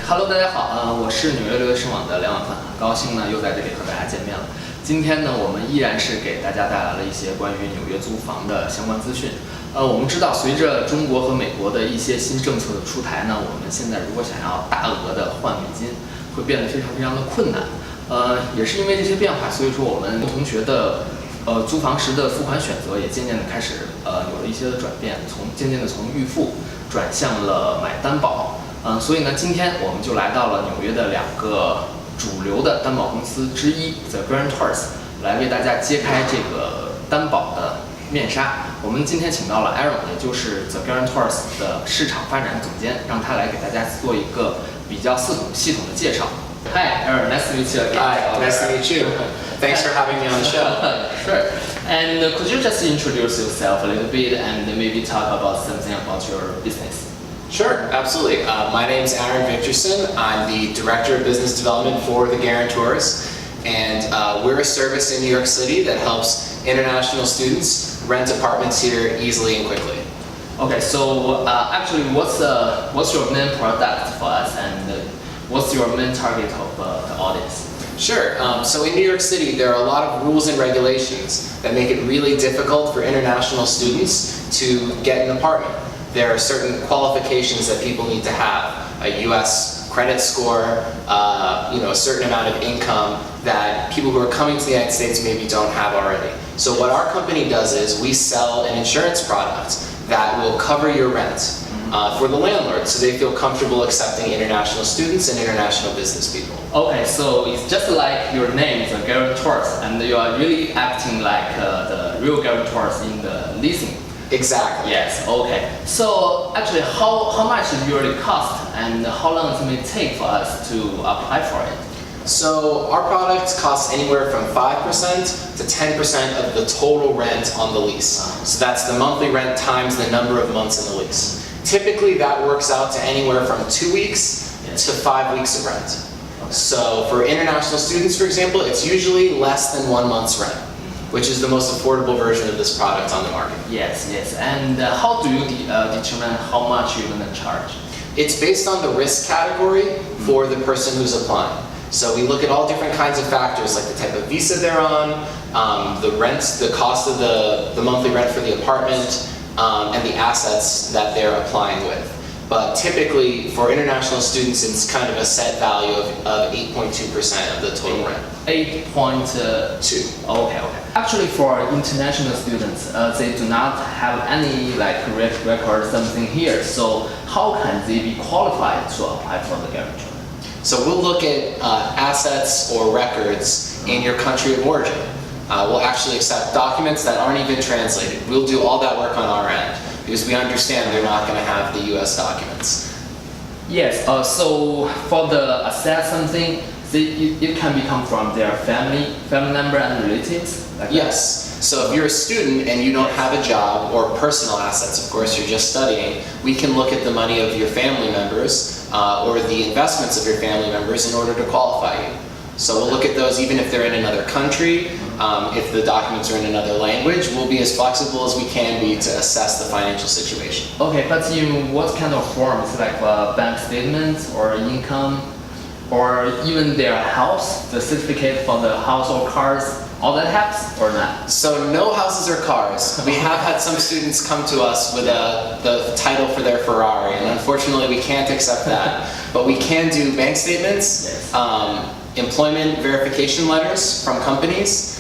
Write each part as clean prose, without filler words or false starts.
Hello， 大家好，我是纽约留学生网的梁婉范，很高兴呢又在这里和大家见面了。今天呢，我们依然是给大家带来了一些关于纽约租房的相关资讯。我们知道，随着中国和美国的一些新政策的出台呢，我们现在如果想要大额的换美金，会变得非常的困难。也是因为这些变化，所以说我们同学的租房时的付款选择也渐渐的开始有了一些的转变，渐渐的从预付转向了买担保。所以呢，今天我们就来到了纽约的两个主流的担保公司之一 The Guarantors， 来为大家揭开这个担保的面纱。我们今天请到了 Aaron， 也就是 The Guarantors 的市场发展总监，让他来给大家做一个比较系统的介绍。Hi, Aaron. Nice to meet you again. Hi, nice to meet you. Thanks for having me on the show. Sure. And could you just introduce yourself a little bit and maybe talk about something about your business? Sure, absolutely. My name is Aaron Victorson. I'm the Director of Business Development for the Guarantors. And we're a service in New York City that helps international students rent apartments here easily and quickly. Okay, so actually what's your main product for us, and what's your main target of the audience? Sure. So in New York City, there are a lot of rules and regulations that make it really difficult for international students to get an apartment. There are certain qualifications that people need to have, a U.S. credit score, a certain amount of income that people who are coming to the United States maybe don't have already. So what our company does is we sell an insurance product that will cover your rent for the landlord, so they feel comfortable accepting international students and international business people. Okay, so it's just like your name, the guarantors, and you are really acting like the real guarantors in the leasing. Exactly. Yes. Okay. So actually, how much it usually cost, and how long it may take for us to apply for it? So our product costs anywhere from 5% to 10% of the total rent on the lease. So that's the monthly rent times the number of months in the lease. Typically that works out to anywhere from 2 weeks to 5 weeks of rent. So for international students, for example, it's usually less than 1 month's rent, which is the most affordable version of this product on the market. Yes. And how do you determine how much you're going to charge? It's based on the risk category for the person who's applying. So we look at all different kinds of factors, like the type of visa they're on, the rent, the cost of the monthly rent for the apartment, and the assets that they're applying with. But typically, for international students, it's kind of a set value of 8.2% of the total rent. 8.2. Okay. Actually, for international students, they do not have any record something here. So how can they be qualified to apply for the guarantee? So we'll look at assets or records in your country of origin. We'll actually accept documents that aren't even translated. We'll do all that work on our end because we understand they're not going to have the U.S. documents. Yes. So for the assess something, it can become from their family member and relatives. Yes. So if you're a student and you don't have a job or personal assets, of course you're just studying, we can look at the money of your family members or the investments of your family members in order to qualify you. So we'll look at those even if they're in another country, if the documents are in another language, we'll be as flexible as we can be to assess the financial situation. Okay, but in what kind of form? Is it like a bank statement or income, or even their house, the certificate for the house or cars? All that helps or not? So no houses or cars. We have had some students come to us with the title for their Ferrari, and unfortunately we can't accept that. But we can do bank statements, employment verification letters from companies,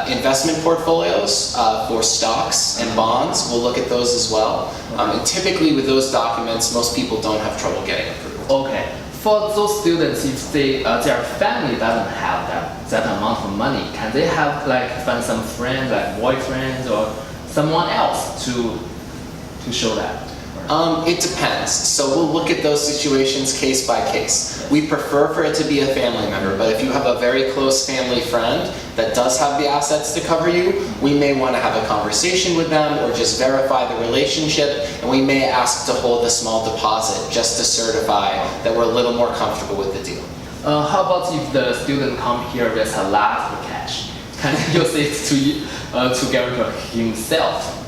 investment portfolios for stocks and bonds. We'll look at those as well. And typically with those documents, most people don't have trouble getting approval. Okay. For those students, if their family doesn't have that amount of money, can they have find some friends, like boyfriends or someone else to show that? It depends. So we'll look at those situations case by case. We prefer for it to be a family member, but if you have a very close family friend that does have the assets to cover you, we may want to have a conversation with them or just verify the relationship, and we may ask to hold a small deposit just to certify that we're a little more comfortable with the deal. How about if the student come here with a lot of cash? Can he use it to guarantee himself?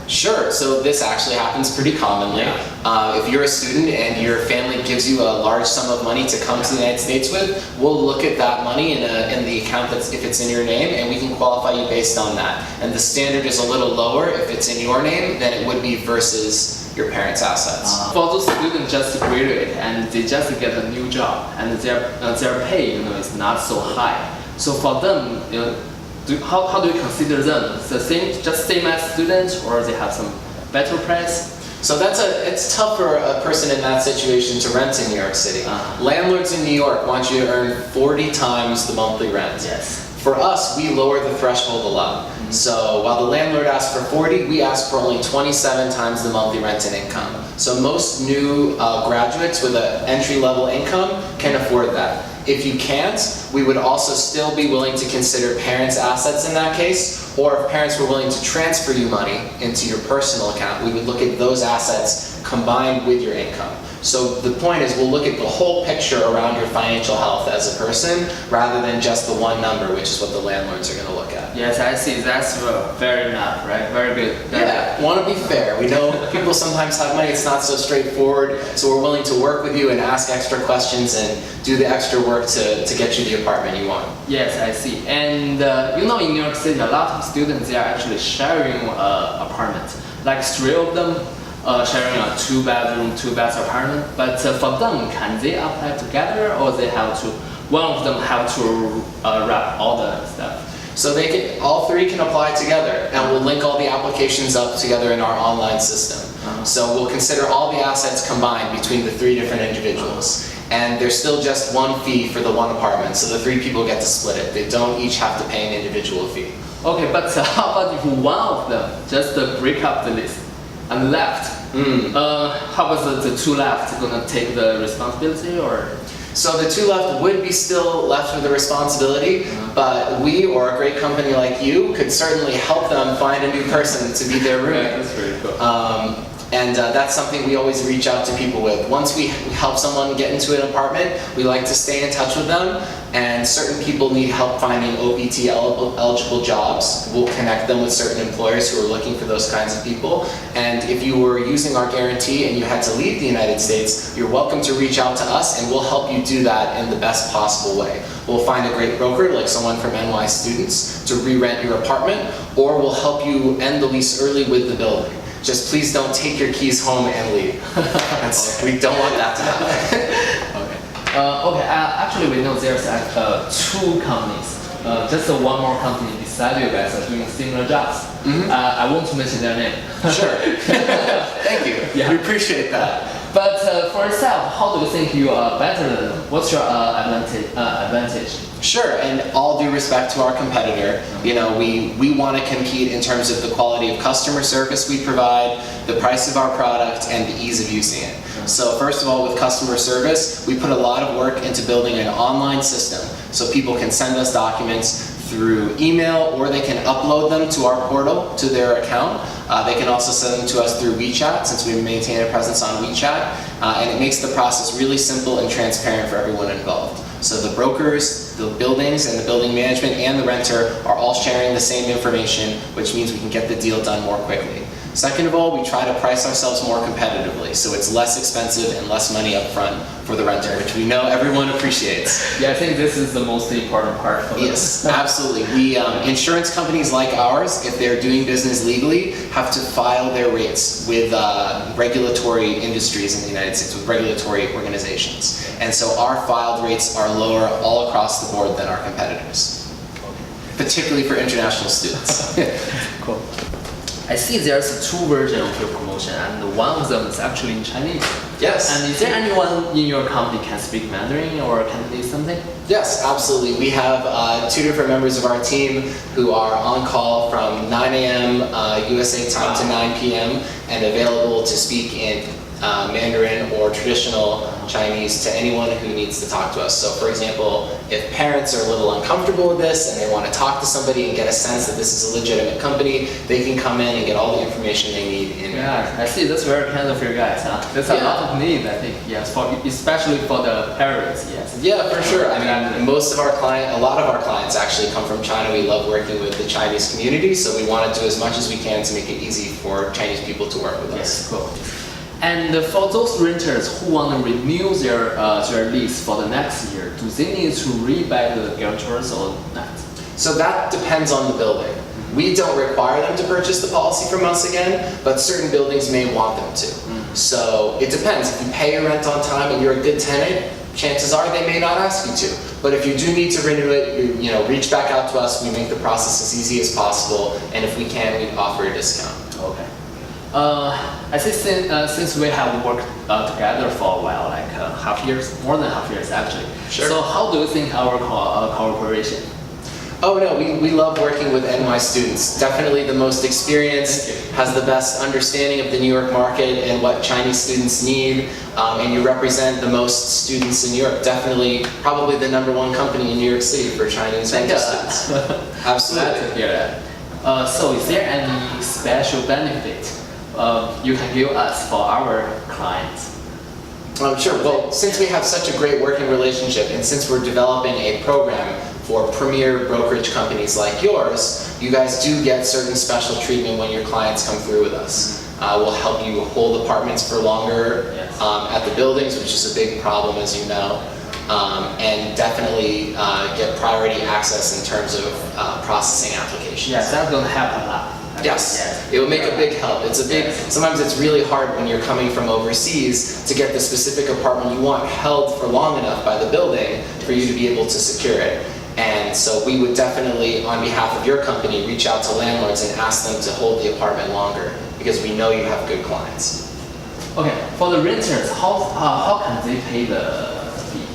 Sure. So this actually happens pretty commonly. If you're a student and your family gives you a large sum of money to come to the United States with, we'll look at that money in the account if it's in your name, and we can qualify you based on that. And the standard is a little lower if it's in your name than it would be versus your parents' assets. For those students just graduate and they just get a new job and their pay is not so high. So for them, how do you consider them? The same as students, or they have some better price? So it's tough for a person in that situation to rent in New York City. Landlords in New York want you to earn 40 times the monthly rent. Yes. For us, we lower the threshold a lot. So while the landlord asks for 40, we ask for only 27 times the monthly rent and income. So most new graduates with an entry-level income can afford that. If you can't, we would also still be willing to consider parents' assets in that case, or if parents were willing to transfer you money into your personal account, we would look at those assets combined with your income. So the point is, we'll look at the whole picture around your financial health as a person, rather than just the one number, which is what the landlords are going to look at. Yes, I see. That's very enough, right? Very good. Yeah, want to be fair. We know people sometimes have money, it's not so straightforward, so we're willing to work with you and ask extra questions and do the extra work to get you the apartment you want. Yes, I see. And in New York City, a lot of students, they are actually sharing apartment, like 3 of them. Sharing a 2-bedroom, 2-bath apartment, but for them, can they apply together, or one of them have to wrap all the stuff? So all 3 can apply together, and we'll link all the applications up together in our online system. So we'll consider all the assets combined between the 3 different individuals. And there's still just one fee for the one apartment, so the 3 people get to split it. They don't each have to pay an individual fee. Okay, but how about if one of them just break up the list and left? How about the 2 left gonna take the responsibility, or? So the 2 left would be still left with the responsibility, but we or a great company like you could certainly help them find a new person to be their roommate. Yeah, that's very cool. And that's something we always reach out to people with. Once we help someone get into an apartment, we like to stay in touch with them, and certain people need help finding OPT eligible jobs. We'll connect them with certain employers who are looking for those kinds of people. And if you were using our guarantee and you had to leave the United States, you're welcome to reach out to us, and we'll help you do that in the best possible way. We'll find a great broker, like someone from NY Students, to re-rent your apartment, or we'll help you end the lease early with the building. Just please don't take your keys home and leave. We don't want that to happen. Actually, we know there's 2 companies. Just one more company beside you guys are doing similar jobs. I won't mention their name. Sure. Thank you. Yeah. We appreciate that. But for yourself, how do you think you are better than them? What's your advantage? Sure, and all due respect to our competitor, we want to compete in terms of the quality of customer service we provide, the price of our product, and the ease of using it. So first of all, with customer service, we put a lot of work into building an online system so people can send us documents through email, or they can upload them to our portal, to their account. They can also send them to us through WeChat, since we maintain a presence on WeChat, and it makes the process really simple and transparent for everyone involved. So the brokers, the buildings, and the building management, and the renter are all sharing the same information, which means we can get the deal done more quickly. Second of all, we try to price ourselves more competitively, so it's less expensive and less money up front for the renter, which we know everyone appreciates. Yeah, I think this is the most important part for them. Yes, absolutely. Insurance companies like ours, if they're doing business legally, have to file their rates with regulatory industries in the United States, with regulatory organizations. And so our filed rates are lower all across the board than our competitors, particularly for international students. Cool. I see there's 2 versions of your promotion, and one of them is actually in Chinese. Yes. And is there anyone in your company can speak Mandarin or Cantonese something? Yes, absolutely. We have 2 different members of our team who are on call from 9 a.m. USA time to 9 p.m. and available to speak in Mandarin or traditional Chinese to anyone who needs to talk to us. So for example, if parents are a little uncomfortable with this and they want to talk to somebody and get a sense that this is a legitimate company, they can come in and get all the information they need in. Yeah, I see. That's very kind of you guys, huh? There's a lot of need, I think, yes, especially for the parents, yes. Yeah, for sure. I mean, a lot of our clients actually come from China. We love working with the Chinese community, so we want to do as much as we can to make it easy for Chinese people to work with us. Yes, cool. And for those renters who want to renew their lease for the next year, do they need to rebuy the guarantors or not? So that depends on the building. We don't require them to purchase the policy from us again, but certain buildings may want them to. So it depends. If you pay your rent on time and you're a good tenant, chances are they may not ask you to. But if you do need to renew it, reach back out to us. We make the process as easy as possible, and if we can, we offer a discount. Okay. I think since we have worked together for a while, like more than half years actually. Sure. So how do you think our cooperation? Oh no, we love working with NY students. Definitely the most experienced, has the best understanding of the New York market and what Chinese students need, and you represent the most students in New York. Definitely, probably the #1 company in New York City for Chinese students. Absolutely. Glad to hear that. So is there any special benefit you can give us for our clients? Sure. Well, since we have such a great working relationship, and since we're developing a program for premier brokerage companies like yours, you guys do get certain special treatment when your clients come through with us. We'll help you hold apartments for longer at the buildings, which is a big problem, as you know, and definitely get priority access in terms of processing applications. Yes, that's going to help a lot. Yes, it will make a big help. Sometimes it's really hard when you're coming from overseas to get the specific apartment you want held for long enough by the building for you to be able to secure it. And so we would definitely, on behalf of your company, reach out to landlords and ask them to hold the apartment longer because we know you have good clients. Okay, for the renters, how can they pay the fee?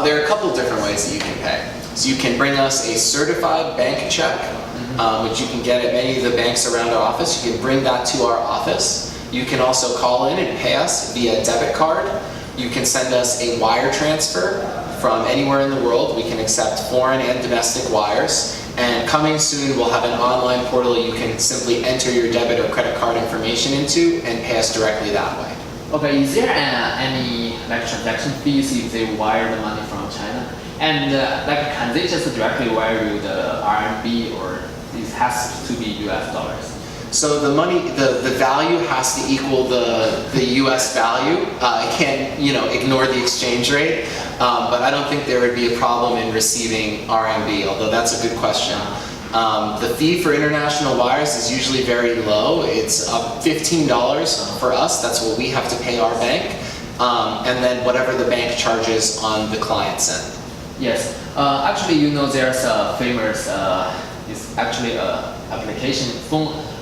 There are a couple different ways that you can pay. So you can bring us a certified bank check, which you can get at many of the banks around our office. You can bring that to our office. You can also call in and pay us via debit card. You can send us a wire transfer from anywhere in the world. We can accept foreign and domestic wires. And coming soon, we'll have an online portal you can simply enter your debit or credit card information into and pay us directly that way. Okay, is there any transaction fees if they wire the money from China? And can they just directly wire you the RMB, or it has to be US dollars? So the money, the value has to equal the U.S. value. I can't, ignore the exchange rate, but I don't think there would be a problem in receiving RMB, although that's a good question. The fee for international wires is usually very low. It's $15 for us. That's what we have to pay our bank, and then whatever the bank charges on the client's end. Yes, actually, there's a famous, it's actually a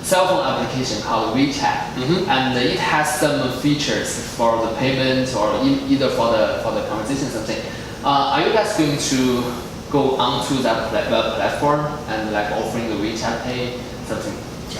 cell phone application called WeChat, and it has some features for the payment or either for the conversation something. Are you guys going to go onto that platform and offering the WeChat Pay something?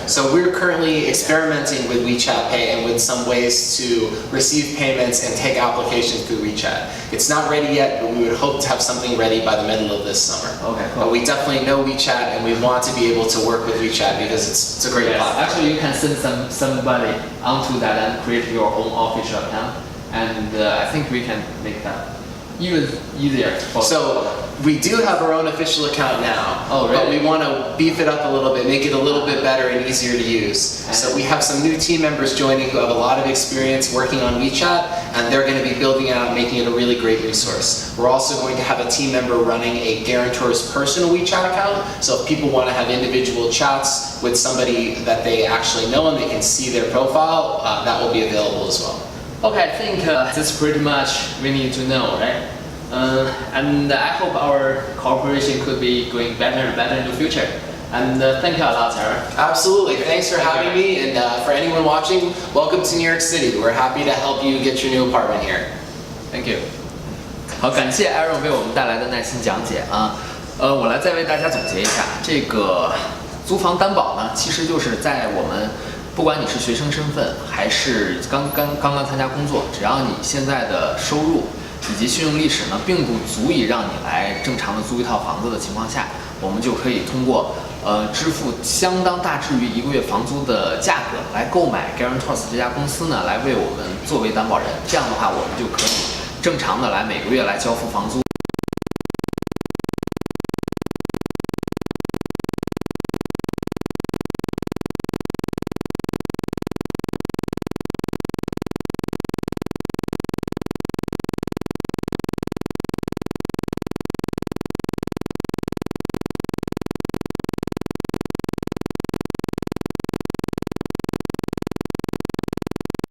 So we're currently experimenting with WeChat Pay and with some ways to receive payments and take applications through WeChat. It's not ready yet, but we would hope to have something ready by the middle of this summer. Okay, cool. But we definitely know WeChat and we want to be able to work with WeChat because it's a great platform. Actually, you can send somebody onto that and create your own official account, and I think we can make that even easier. So we do have our own official account now, oh, really? But we want to beef it up a little bit, make it a little bit better and easier to use. So we have some new team members joining who have a lot of experience working on WeChat, and they're going to be building it out, making it a really great resource. We're also going to have a team member running a guarantor's personal WeChat account, so if people want to have individual chats with somebody that they actually know and they can see their profile, that will be available as well. Okay, I think that's pretty much we need to know, right? And I hope our cooperation could be going better and better in the future. And thank you a lot, Sarah. Absolutely. Thanks for having me. And for anyone watching, welcome to New York City. We're happy to help you get your new apartment here. Thank you. 好，感谢 Aaron 为我们带来的耐心讲解啊。我来再为大家总结一下，这个租房担保呢，其实就是在我们不管你是学生身份还是刚刚参加工作，只要你现在的收入以及信用历史呢，并不足以让你来正常的租一套房子的情况下，我们就可以通过支付相当大致于1个月房租的价格来购买 Guarantors 这家公司呢，来为我们作为担保人。这样的话，我们就可以正常的来每个月来交付房租。